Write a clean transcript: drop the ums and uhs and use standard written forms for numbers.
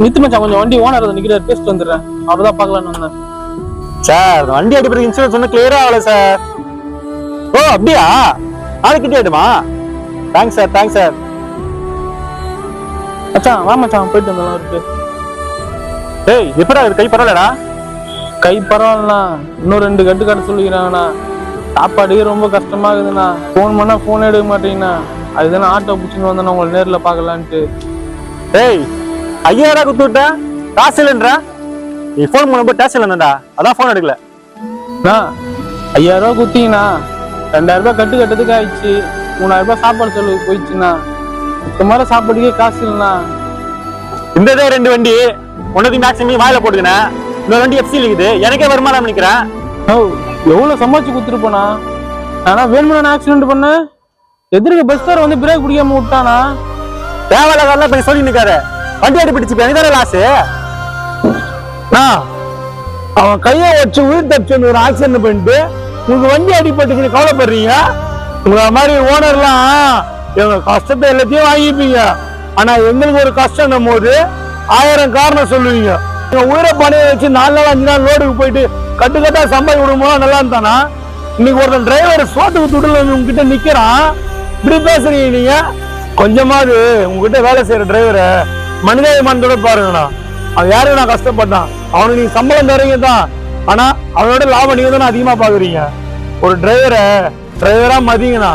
நித்து மச்சான் கொஞ்சம் வண்டி ஓனர் நிக்கிறார், பேசிட்டு வந்துடுறேன். அப்பதான் பாக்கலாம்னு வந்தேன். சார் வண்டி அடிப்படை இன்சூரன்ஸ் ஒன்றும் கிளியரா ஆகல சார். ஓ அப்படியா? நாளைக்கு கிட்டே ஆயிடுமா? Thanks sir, thanks sir. மச்சான் வா மச்சான், போயிட்டு வந்துடலாம் இருக்கு. டேய் எப்படா கை பரவாயில்லடா? கை பரவாயில்லண்ணா, இன்னும் 2 கட்டு கட்ட சொல்லிக்கிறாங்கண்ணா. சாப்பாடு ரொம்ப கஷ்டமா இருக்குதுண்ணா. ஃபோன் பண்ணா ஃபோன் எடுக்க மாட்டீங்கண்ணா. அதுதானே ஆட்டோ பிடிச்சின்னு வந்தேண்ணா உங்களை நேர்ல பாக்கலான்ட்டு. டேய் 5000 குத்து விட்டேன், காசு இல்லைன்றா. நீ ஃபோன் பண்ணும்போது டேக்ஸ் இல்லைண்ணா, அதான் ஃபோன் எடுக்கல. 5000 ரூபா குத்திங்கண்ணா, 2000 ரூபாய் கட்டு கட்டுறதுக்கு ஆயிடுச்சு. 3000 ரூபாய் சாப்பாடு செலவுக்கு போயிடுச்சுண்ணா. இந்த மாதிரி சாப்பாடுக்கே காசு இல்லைண்ணா. இந்த 2 வண்டி ஒன்னது மேக்ஸிமம் வாயில போட்டுக்கினேன். இன்னொரு வண்டி எஃப்சி இருக்குது, எனக்கே வருமானம் நினைக்கிறேன். ஓ எவ்வளவு சம்பாதிச்சு குத்துருப்போனா? ஆனா வேணும்னா ஆக்சிடென்ட் பண்ண எதிர்க்க பஸ்கார வந்து பிரேக் பிடிக்காம விட்டானா? தேவையில்லாத போய் சொல்லி நிக்காரு. வண்டி அடி பிடிச்சு எனக்கு லாஸ். அவன் கையை வச்சு உயிர் தப்பிச்சு ஒரு ஆக்சிடென்ட் பண்ணிட்டு உங்க வண்டி அடிபட்டு கவலைப்படுறீங்க. உங்களை மாதிரி ஓனர்லாம் எங்க கஷ்டத்தை எல்லாத்தையும் வாங்கிப்பீங்க. ஆனா எங்களுக்கு ஒரு கஷ்டம் போது 1000 காரணம் சொல்லுவீங்க. உயிரை பணைய வச்சு 4 நாள் 5 நாள் லோடுக்கு போயிட்டு கட்டுக்கட்டா சம்பாதி விடும்போது நல்லா இருந்தானா? இன்னைக்கு ஒருத்தன் டிரைவர் சோத்துக்கு துடல உங்ககிட்ட நிக்கிறான், இப்படி பேசுறீங்க நீங்க. கொஞ்சமாவது உங்ககிட்ட வேலை செய்யற டிரைவரை மனிதாபிமானத்தோட பாருங்கண்ணா. அவன் யாருக்கு நான் கஷ்டப்பட்டான், அவனுக்கு நீங்க சம்பளம் தரீங்க தான், ஆனா அவனோட லாபம் நீங்க தானே அதிகமா பாக்குறீங்க. ஒரு டிரைவரா மதிங்கண்ணா.